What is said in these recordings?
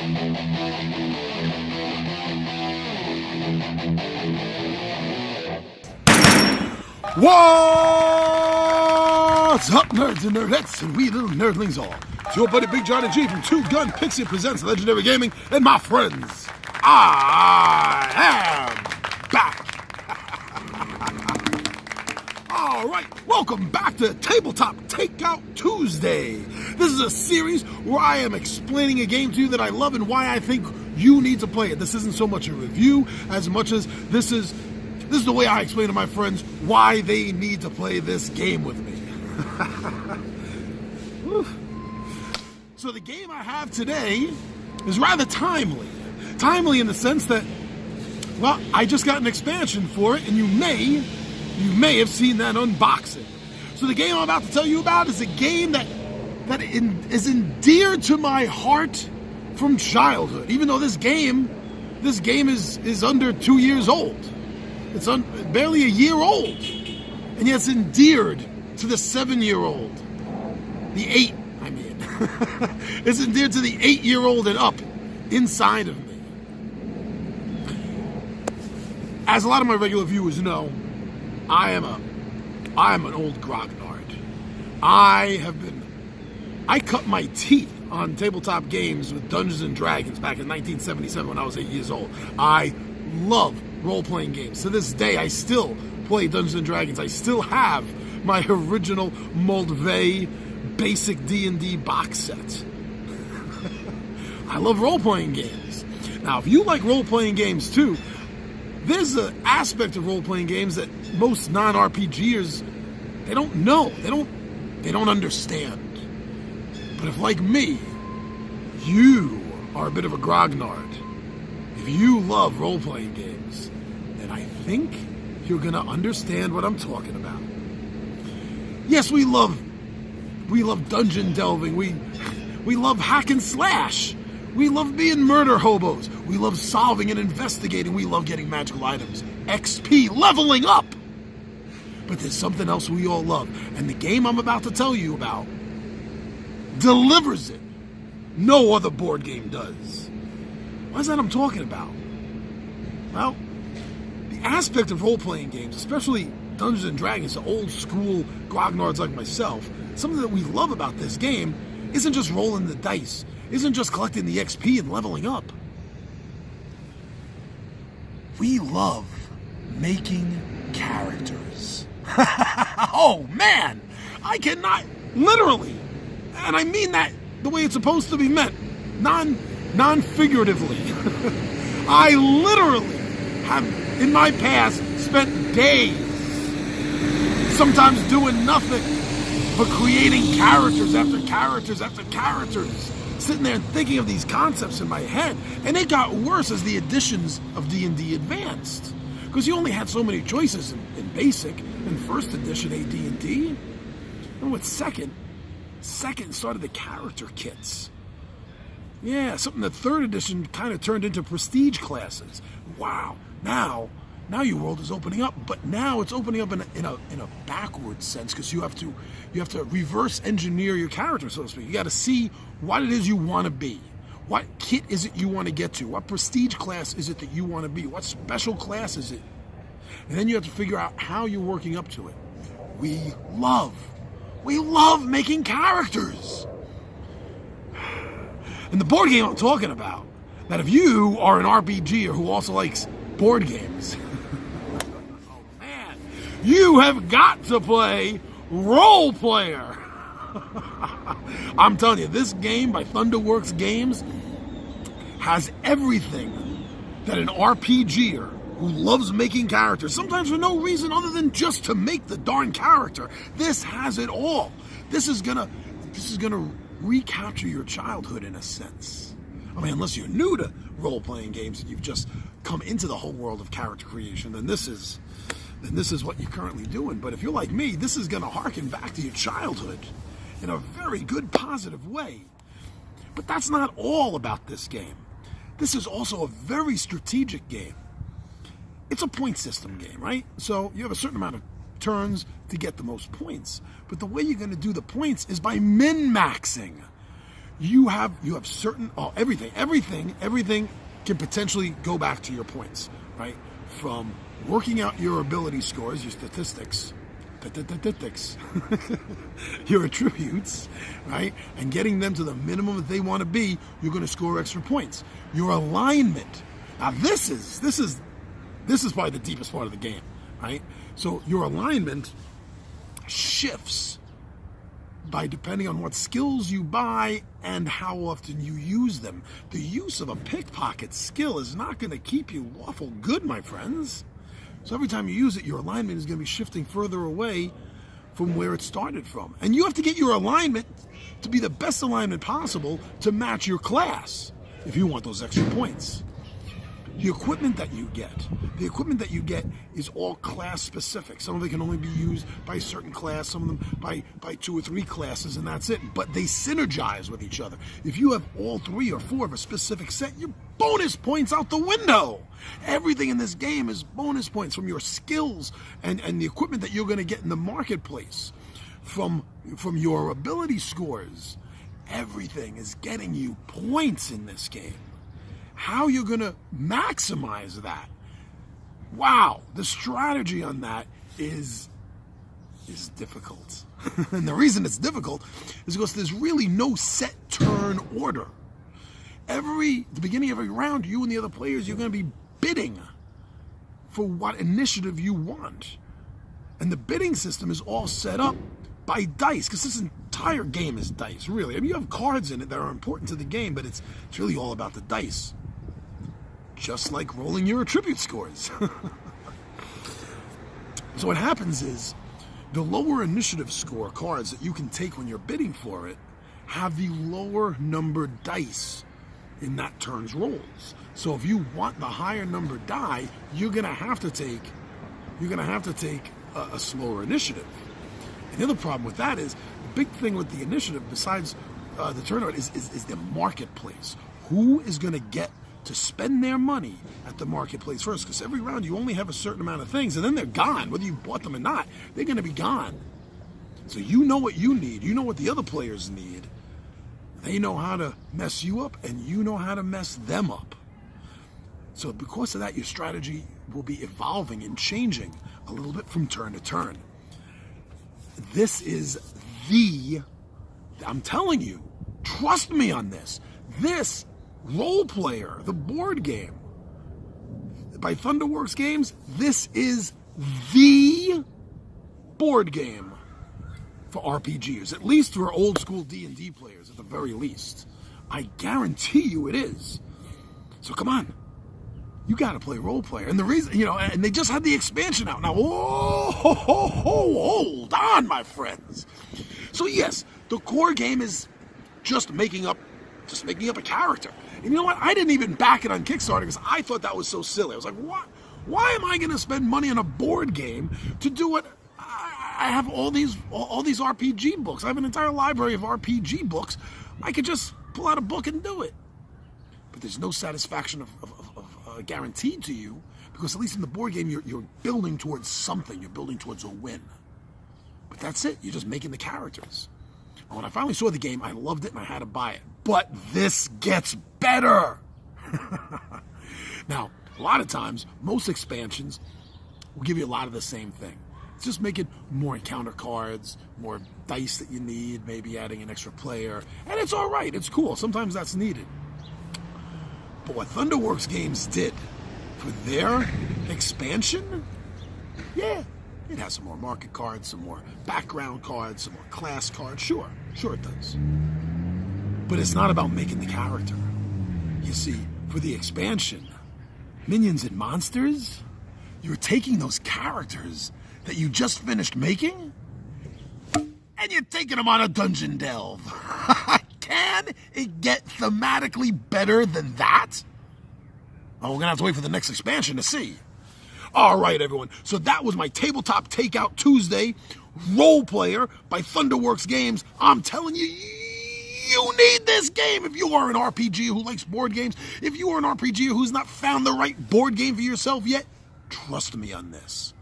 What's up, nerds and nerdettes, and we little nerdlings all? It's your buddy Big John and G from Two Gun Pixie presents Legendary Gaming, and my friends, I am back. Alright, welcome back to Tabletop Takeout Tuesday. This is a series where I am explaining a game to you that I love and why I think you need to play it. This isn't so much a review as much as this is the way I explain to my friends why they need to play this game with me. So the game I have today is rather timely. Timely in the sense that, well, I just got an expansion for it, and you may have seen that unboxing. So the game I'm about to tell you about is a game that is endeared to my heart from childhood. Even though this game is under 2 years old. It's barely a year old, and yet it's endeared to the 7-year-old. The 8, I mean. It's endeared to the 8-year-old and up inside of me. As a lot of my regular viewers know, I am an old grognard. I cut my teeth on tabletop games with Dungeons and Dragons back in 1977 when I was 8 years old. I love role-playing games. To this day, I still play Dungeons and Dragons. I still have my original Moldvay basic D&D box set. I love role-playing games. Now, if you like role-playing games too, there's an aspect of role-playing games that most non-RPGers, they don't know. They don't understand. But if, like me, you are a bit of a grognard, if you love role-playing games, then I think you're going to understand what I'm talking about. Yes, we love dungeon delving. We love hack and slash. We love being murder hobos. We love solving and investigating. We love getting magical items. XP, leveling up. But there's something else we all love. And the game I'm about to tell you about delivers it. No other board game does. What is that I'm talking about? Well, the aspect of role-playing games, especially Dungeons and Dragons, the old school grognards like myself, something that we love about this game isn't just rolling the dice, isn't just collecting the XP and leveling up. We love making characters. Oh man, I cannot, literally, and I mean that the way it's supposed to be meant, non-figuratively. I literally have, in my past, spent days, sometimes doing nothing, but creating characters after characters after characters, sitting there and thinking of these concepts in my head. And it got worse as the editions of D&D advanced, because you only had so many choices in basic and first edition AD&D. And with second started the character kits. Yeah, something that third edition kind of turned into prestige classes. Wow, now your world is opening up, but now it's opening up in a backwards sense, because you have to reverse engineer your character, so to speak. You got to see what it is you want to be. What kit is it you want to get to? What prestige class is it that you want to be? What special class is it? And then you have to figure out how you're working up to it. We love making characters. And the board game I'm talking about, that if you are an RPGer who also likes board games, oh man, you have got to play Role Player. I'm telling you, this game by Thunderworks Games has everything that an RPGer who loves making characters, sometimes for no reason other than just to make the darn character. This has it all. This is gonna recapture your childhood in a sense. I mean, unless you're new to role-playing games and you've just come into the whole world of character creation, then this is what you're currently doing. But if you're like me, this is gonna harken back to your childhood in a very good, positive way. But that's not all about this game. This is also a very strategic game. It's a point system game, right? So you have a certain amount of turns to get the most points. But the way you're going to do the points is by min-maxing. you have certain everything can potentially go back to your points, right? From working out your ability scores, your statistics, your attributes, right? And getting them to the minimum that they want to be, you're going to score extra points. Your alignment. Now this is probably the deepest part of the game, right? So your alignment shifts by depending on what skills you buy and how often you use them. The use of a pickpocket skill is not going to keep you lawful good, my friends. So every time you use it, your alignment is going to be shifting further away from where it started from. And you have to get your alignment to be the best alignment possible to match your class if you want those extra points. The equipment that you get is all class specific. Some of it can only be used by a certain class, some of them by 2 or 3 classes, and that's it. But they synergize with each other. If you have all 3 or 4 of a specific set, your bonus points out the window. Everything in this game is bonus points from your skills and the equipment that you're going to get in the marketplace, from your ability scores. Everything is getting you points in this game. How you're going to maximize that? Wow, the strategy on that is difficult. And the reason it's difficult is because there's really no set turn order. At the beginning of every round, you and the other players, you're going to be bidding for what initiative you want. And the bidding system is all set up by dice, because this entire game is dice, really. I mean, you have cards in it that are important to the game, but it's really all about the dice. Just like rolling your attribute scores. So what happens is, the lower initiative score cards that you can take when you're bidding for it have the lower numbered dice in that turn's rolls. So if you want the higher numbered die, you're gonna have to take a slower initiative. And the other problem with that is, the big thing with the initiative, besides the turnout, is the marketplace. Who is gonna get to spend their money at the marketplace first? Because every round you only have a certain amount of things, and then they're gone. Whether you bought them or not, they're going to be gone. So you know what you need. You know what the other players need. They know how to mess you up, and you know how to mess them up. So because of that, your strategy will be evolving and changing a little bit from turn to turn. This is I'm telling you, trust me on this. This Role Player, the board game by Thunderworks Games, this is the board game for RPGers, at least for old school D&D players, at the very least. I guarantee you it is. So come on, you got to play Role Player. And the reason, and they just had the expansion out now. Hold on, my friends. So yes, the core game is just making up a character. And you know what? I didn't even back it on Kickstarter because I thought that was so silly. I was like, what? Why am I going to spend money on a board game to do what? I have all these RPG books. I have an entire library of RPG books. I could just pull out a book and do it. But there's no satisfaction of guaranteed to you, because at least in the board game, you're building towards something. You're building towards a win. But that's it. You're just making the characters. And when I finally saw the game, I loved it and I had to buy it. But this gets better. Now, a lot of times, most expansions will give you a lot of the same thing. It's just making more encounter cards, more dice that you need, maybe adding an extra player. And it's all right. It's cool. Sometimes that's needed. But what Thunderworks Games did for their expansion, yeah, it has some more market cards, some more background cards, some more class cards. Sure it does. But it's not about making the character. You see, for the expansion, Minions and Monsters, you're taking those characters that you just finished making, and you're taking them on a dungeon delve. Can it get thematically better than that? Oh, we're going to have to wait for the next expansion to see. All right, everyone. So that was my Tabletop Takeout Tuesday Role Player by Thunderworks Games. I'm telling you, you need this game if you are an RPG who likes board games. If you are an RPG who's not found the right board game for yourself yet, trust me on this.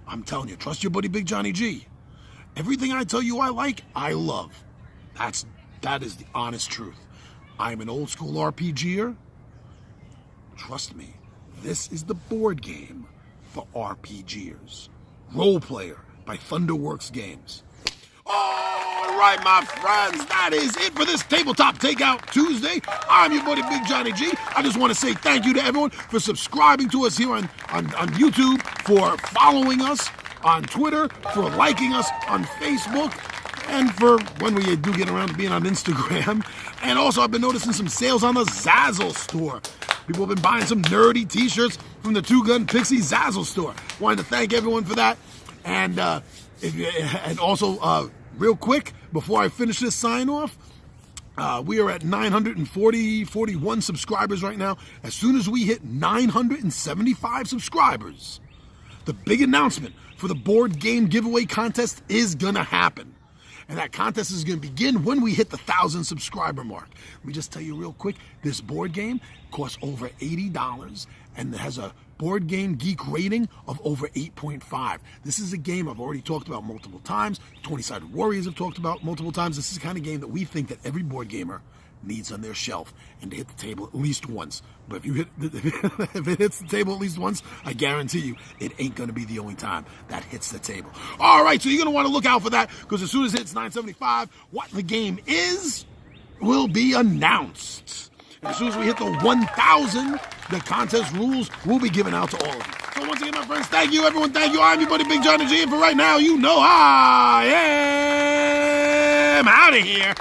I'm telling you, trust your buddy Big Johnny G. Everything I tell you I like, I love. That's That is the honest truth. I'm an old school RPGer. Trust me, this is the board game for RPGers. Role Player by Thunderworks Games. All right, my friends, that is it for this Tabletop Takeout Tuesday. I'm your buddy Big Johnny G. I just want to say thank you to everyone for subscribing to us here on YouTube, for following us on Twitter, for liking us on Facebook, and for when we do get around to being on Instagram. And also, I've been noticing some sales on the Zazzle store. People have been buying some nerdy t-shirts from the Two Gun Pixie Zazzle store. Wanted to thank everyone for that. And also, real quick, before I finish this sign-off, we are at 941 subscribers right now. As soon as we hit 975 subscribers, the big announcement for the board game giveaway contest is going to happen. And that contest is going to begin when we hit the 1,000 subscriber mark. Let me just tell you real quick, this board game costs over $80 and it has a Board Game Geek rating of over 8.5. This is a game I've already talked about multiple times. 20-Sided Warriors have talked about multiple times. This is the kind of game that we think that every board gamer needs on their shelf and to hit the table at least once. But if it hits the table at least once, I guarantee you it ain't going to be the only time that hits the table. All right, so you're going to want to look out for that, because as soon as it hits 975, what the game is will be announced. And as soon as we hit the 1,000, the contest rules will be given out to all of you. So once again, my friends, thank you, everyone. Thank you. I'm your buddy Big Johnny G, and for right now, you know I am out of here.